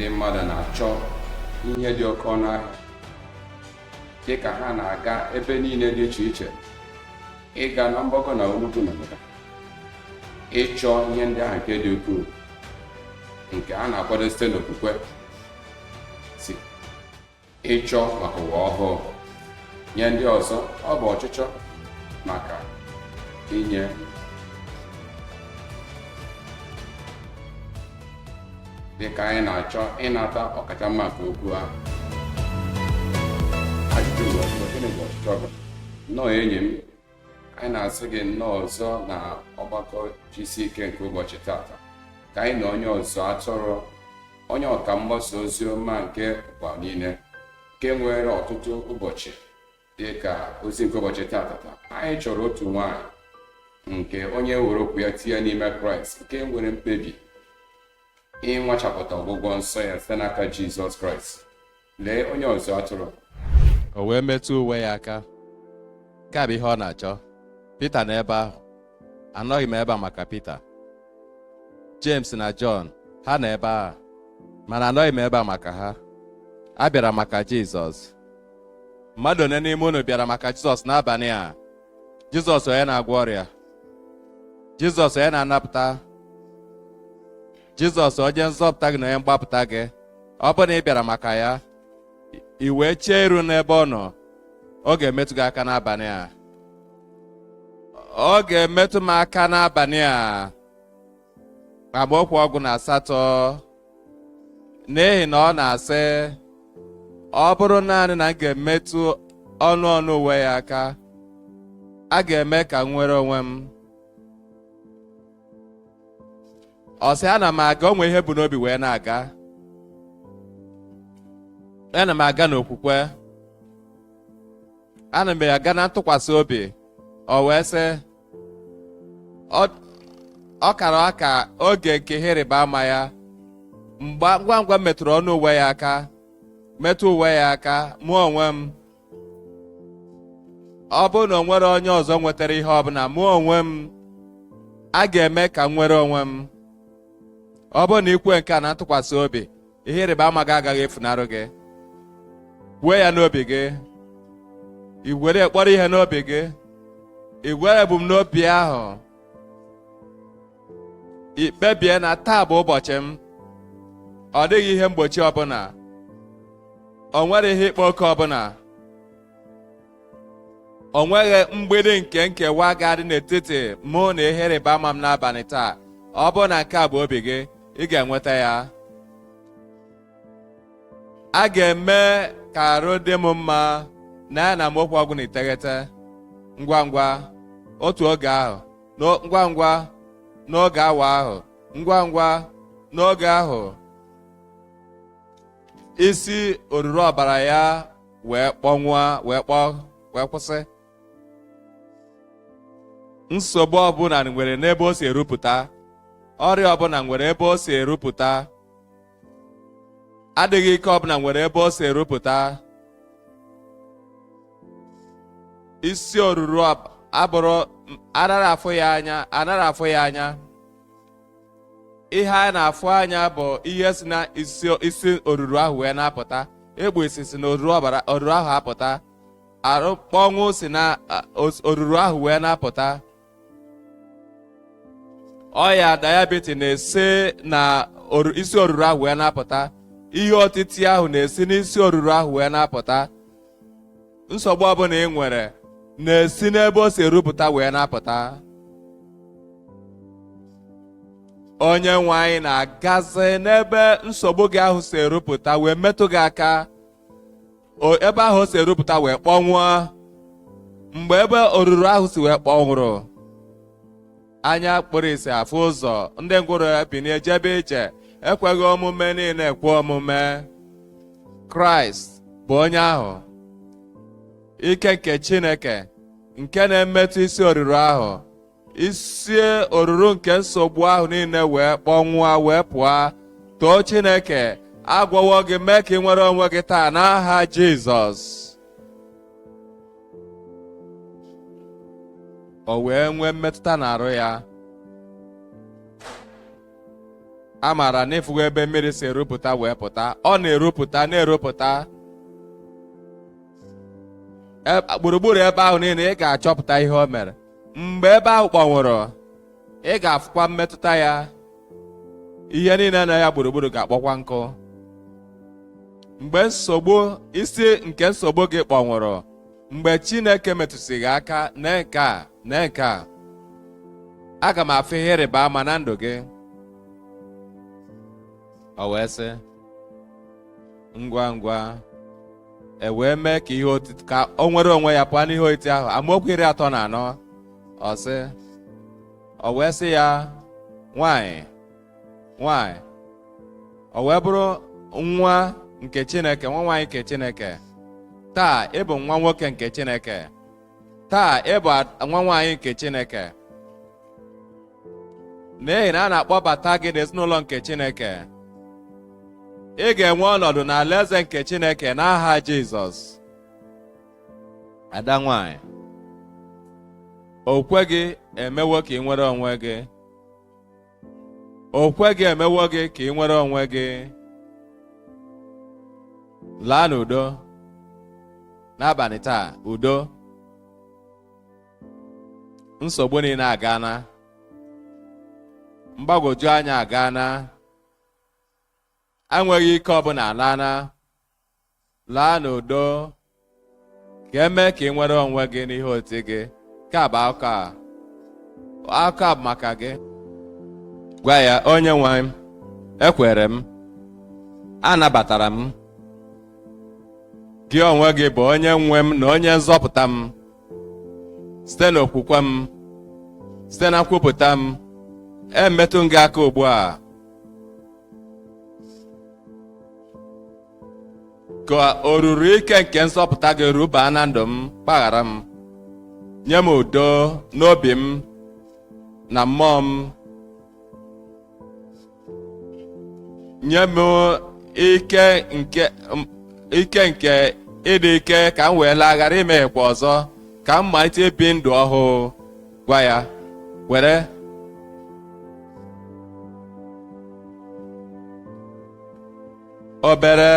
ndị mmadụ na-achọ ihe dị oke ọnụ ahịa dịka ha na-aga ebe niile dị iche iche, ịga na mgbakọ na nnukwu n'obodo, ịchọ ihe ndị ahụ nke dị ukwuu nke a na-akwado site n'okwukwe, si ịchọ maka ụwa ọhụụ. Nye ndị ọzọ ọ bụ ọchịchọ maka inye. Dịka anyị na-achọ ịnata ọkacha mma nke okwu ahụ, ajụjụ bụ gịnị bụ ọchịchọ gị? Nnọọ enyi m, anyị na-asị gị nnọọ ọzọ na ọgbakọ GCK nke ụbọchị tata, ka anyị na onye ọzọ atụrụ, onye ọka mgbasa ozi ọma nke ụwa niile, nke nwere ọtụtụ ụbọchị dịka ozi nke ụbọchị tata. Anyị chọrọ otu nwanyị nke onye were okwu ya tinye n'ime Kraịst, nke nwere mkpebi ịnwachapụta ọgwụgwọ nsọ ya site n'aka Jizọs Kraịst. Lee onye ọzọ atụrụ. O wee metụ uwe ya aka. Nke a bụ ihe ọ na-achọ. Pita nọ ebe ahụ. Anọghị m ebe a maka Pita. James na John ha nọ ebe a, mana anọghị m ebe a maka ha. A bịara maka Jizọs. Mmadụ one n'ime unu bịara maka Jizọs n'abalị a? Jizọs onye na-agwọ ọrịa? Jizọs onye na-anapụta? Jizọs onye nzọpụta gị na onye mgbapụta gị? Ọ bụ na ị bịara maka ya, i wee chee iru n'ebe ọ nọ, ọ ga-emetụ gị aka n'abalị a. Ọ ga-emetụ m aka n'abalị a. Amaokwu 8, n'ihi na ọ na-asị, ọ bụrụ naanị na m ga-emetụ ọnụ uwe ya aka, a ga-eme ka m nwere onwe m. Ọ sị, ana m aga, o nwee ihe bụ n'obi wee na-aga. Ana m aga n'okwukwe, ana m aga na ntụkwasị obi. O wee sị, ọ kara aka oge nke ihe ịrịba ama ya, ngwa ngwa metụrụ ọnụ uwe ya aka, metụ uwe ya aka, mụ onwe m, ọ bụrụ na o nwere onye ọzọ nwetara ihe ọbụla, mụ onwe m, a ga-eme ka m nwere onwe m. Ọ bụrụ na ikwe nke a na ntụkwasị obi, ihe ịrịba ama gị agaghị efunarụ gị. Kwuo ya n'obi gị, i were kpọrọ ihe n'obi gị, i were ebumnobi ahụ, i kpebie na taa bụ ụbọchị m. Ọ dịghị ihe mgbochi ọbụla, o nwere ihe ịkpa oke ọbụla, o nweghị mgbidi nke nkewa ga-adị n'etiti mụ na ihe ịrịba ama m n'abalị taa. Ọ bụrụ na nke a bụ obi gị, ị ga-enweta ya. A ga-eme ka arụ dị m mma na ya na amaokwu 9, ngwa ngwa otu oge ahụ, ngwa ngwa n'oge awa ahụ, ngwa ngwa n'oge ahụ, isi oruru ọbara ya wee kpọnwụọ, wee kwụsị. Nsogbu ọbụla nwere n'ebe o si erupụta, ọrịa ọbụla nwere ebe o si erupụta, adịghị ike ọbụla nwere ebe o si erupụta. Isi oruru abụrụ anaghị afụ ya anya. Ihe a na-afụ anya bụ ihe si na isi oruru ahụ wee na-apụta. Egbe isi si na oruru ahụ apụta. Arụ kpọnwụ si na oruru ahụ wee na-apụta. Ọya diabetes na-esi na isi oruru ahụ wee na-apụta. Ihe otiti ahụ na-esi n'isi oruru ahụ wee na-apụta. Nsogbu ọbụla ị nwere na-esi n'ebe o si erupụta wee na-apụta. Onye nwe anyị na-agazi n'ebe nsogbu gị ahụ si erupụta wee metụ gị aka. Ebe ahụ o si erupụta wee kpọnwụọ. Mgbe ebe oruru ahụ si wee kpọnwụrụ, anya kpụrụ isi afụ ụzọ, ndị ngwụrụ binie jebe ije, ekweghị omume niile ekwe omume. Kraịst bụ onye ahụ, ike nke Chineke nke na-emetụ isi oruru ahụ, isi oruru nke nsogbu ahụ niile wee kpọnwụọ, wee pụọ. Too Chineke, agwọwo gị, mee ka ị nwere onwe gị taa n'aha Jizọs. O wee nwee mmetụta n'arụ ya. a maara na ịfụgo ebe mmiri si erupụta wee pụta. Ọ na-erupụta gburugburu ebe ahụ niile ị ga-achọpụta ihe o mere. Mgbe ebe ahụ kpọnwụrụ, ị ga-afụkwa mmetụta ya. Ihe niile na ya gburugburu ga-akpọkwa nkụ. Mgbe isi nke nsogbu gị kpọnwụrụ, mgbe Chineke metụsị gị aka na nke a, aga m afụ ihe ịrịba ama na ndụ gị. O wee sị, ngwa ngwa wee mee ka ihe otiti ka o nwere onwe ya pụọ n'ihe otiti ahụ. Amaokwu 34. Ọ sị, o wee sị ya, nwanyị, o wee bụrụ nwa nke Chineke, nwa nwaanyị nke Chineke. Taa ị bụ nwa nwoke nke Chineke. Taa ị bụ nwa nwaanyị nke Chineke. N'ihi na a na-akpọbata gị n'ezinụlọ nke Chineke. Ị ga-enwe ọnọdụ n'alaeze nke Chineke n'aha Jizọs. Ada nwanyị, okwe gị emewo ka ị nwere onwe gị. Okwe gị emewo gị ka ị nwere onwe gị. Laa n'udo n'abalị taa. Udo. Nsogbu niile agaana. Mgbagwoju anya agaana. Enweghị ike ọbụla alaana. Laa n'udo ka eme ka ị nwere onwe gị n'ihe oti gị. Ka bụ aka bụ maka gị. Gwa ya, onye nwe m, ekwere m, anabatara m. Gị onwe gị bụ onye nwe m na onye nzọpụta m. Site n'okwukwe m, site na nkwupụta m, emetụ m gị aka ugbu a. Ka oruru ike nke nzọpụta gị rubaa na ndụ m. Gbaghara m. Nye m udo n'obi m na mmụọ m. Nye m ike nke ịdị ike ka m wee laghara imeghekwa ọzọ, ka m malite ibi ndụ ọhụụ. Gwa ya, were obere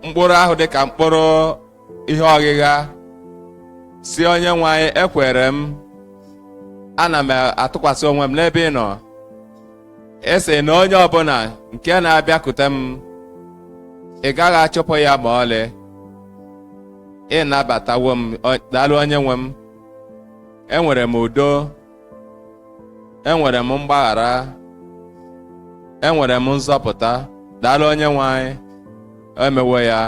mkpụrụ ahụ dị ka mkpụrụ ihe ọghịgha. Si onye nwe anyị, ekwere m, ana m atụkwasị onwe m n'ebe ị nọ. Ese na onye ọbụla nke na-abịakwute m, ị gaghị achụpụ ya ma ọlị. Ị nabatawo m. Daalụ onye nwe m. Enwere m udo, enwere m mgbaghara, enwere m nzọpụta. Daalụ onye nwe anyị. Emewo ya.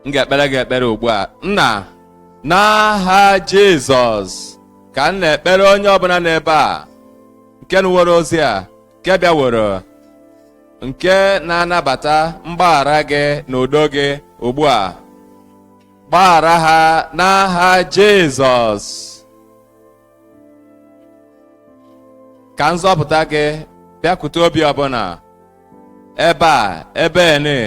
M ga-ekpere gị ekpere ugbu a. Nna, n'aha Jizọs ka m na-ekpere onye ọbụla n'ebe a nke nụworo ozi a, nke bịaworo, nke na-anabata mgbaghara gị na udo gị ugbu a. Gbaghara ha n'aha Jizọs. Ka nzọpụta gị bịakwute obi ọbụla ebe a, ebe ene,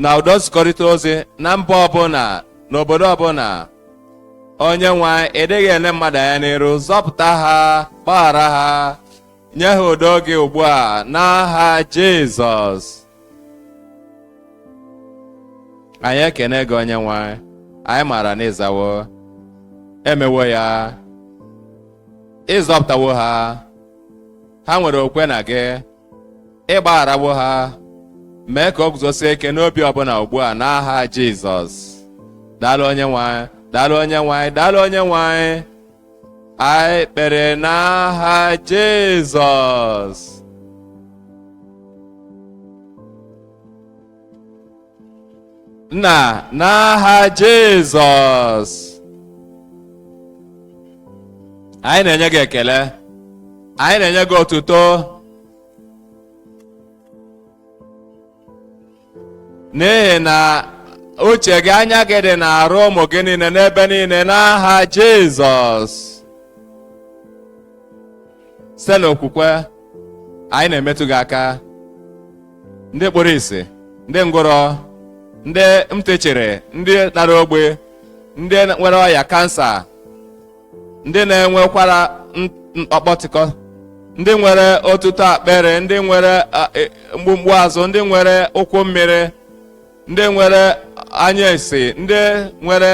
na udo nzikọrịta ozi na mba ọbụla, n'obodo ọbụla. Onye nwe anyị, ị dịghị ele mmadụ anya n'iru. Zọpụta ha, gbaghara ha, nye ha udo gị ugbu a n'aha Jizọs. Anyị ekene gị onye nwe anyị. Anyị maara na ịzawo. Emewo ya. Ịzọpụtawo ha. Ha nwere okwe na gị. Ịgbagharawo ha. Mee ka o guzosie ike n'obi ọbụla ugbu a n'aha Jizọs. Daalụ onye nwe anyị. Daalụ onye nwe anyị. Daalụ onye nwe anyị. Anyị kpere n'aha Jizọs. Nna, n'aha Jizọs. Anyị na-enye gị ekele. Anyị na-enye gị otuto. N'ihi na uche gị, anya gị dị n'arụ ụmụ gị niile n'ebe niile n'aha Jizọs. Site n'okwukwe, anyị na-emetụ gị aka. Ndị kpụrụ isi, ndị ngwụrọ, ndị ntị chịrị, ndị nara ogbe, ndị nwere ọrịa kansa, ndị na-enwekwara ọkpọtịkọ ndị nwere otuto akpịrị, ndị nwere mgbumgbu azụ, ndị nwere ụkwụ mmiri, ndị nwere anya esi, ndị nwere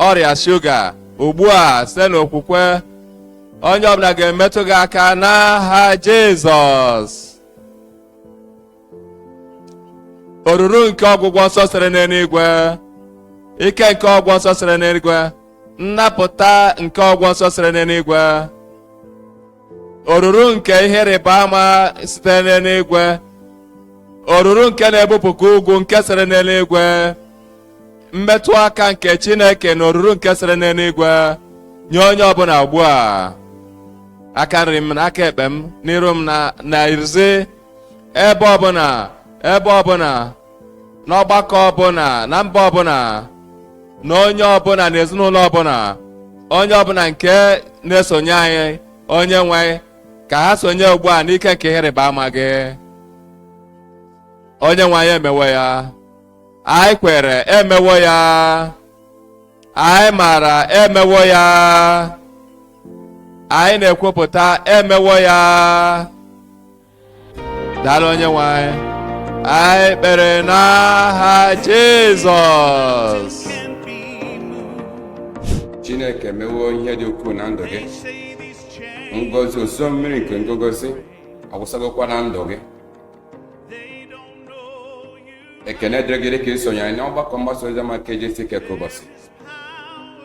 ọrịa shuga. Ugbu a site n'okwukwe onye ọbụla ga-emetụ gị aka n'aha Jizọs. Oruru nke ọgwụgwọ nsọ sere n'eluigwe, ike nke ọgwụgwọ nsọ sere n'eluigwe, nnapụta nke ọgwụgwọ nsọ sere n'eluigwe, oruru nke ihe rịba ama site n'eluigwe, oruru nke na-ebupụkwa ugwu nke sere n'eluigwe, mmetụ aka nke Chineke na oruru nke sere n'eluigwe nye onye ọbụla ugbu a. Aka nri m na aka ekpe m n'iru m na izi ebe ọbụla n'ọgbakọ ọbụla na mba ọbụla na onye ọbụla na ezinụlọ ọbụla, onye ọbụla nke na-esonye anyị, onye nwe ka ha sonye ugbu a n'ike nke ihe rịba ama gị. Onye nwe anyị emewo ya, anyị kwere emewo ya, anyị maara emewo ya, anyị na-ekwupụta emewo ya. Daalụ onye nwe anyị. Anyị kpere n'aha Jizọs. Chineke emewo ihe dị ukwuu na ndụ gị. Ngozi ozuzo mmiri nke ngogozi agwụsagokwa na ndụ gị. Ekene dịrị gị ka isonye anyị n'ọgbakọ mgbasa ozi ọma nke GCK kwa ụbọchị.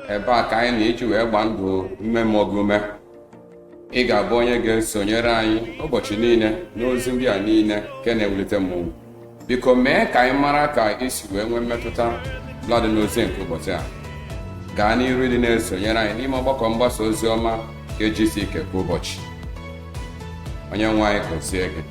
Ebe a ka anyị na-eji wee gbaa ndụ mmemme gị ume. Ị ga-abụ onye ga-esonyere anyị ụbọchị niile n'ozi ndị a niile nke na-ewulite mmụọ. Biko mee ka anyị mara ka isi wee nwee mmetụta bladị n'ozi nke ụbọchị a. Gaa n'iru dị na-esonyere anyị n'ime ọgbakọ mgbasa ozi ọma nke GCK kwa ụbọchị. Onye nwe anyị gọzie gị.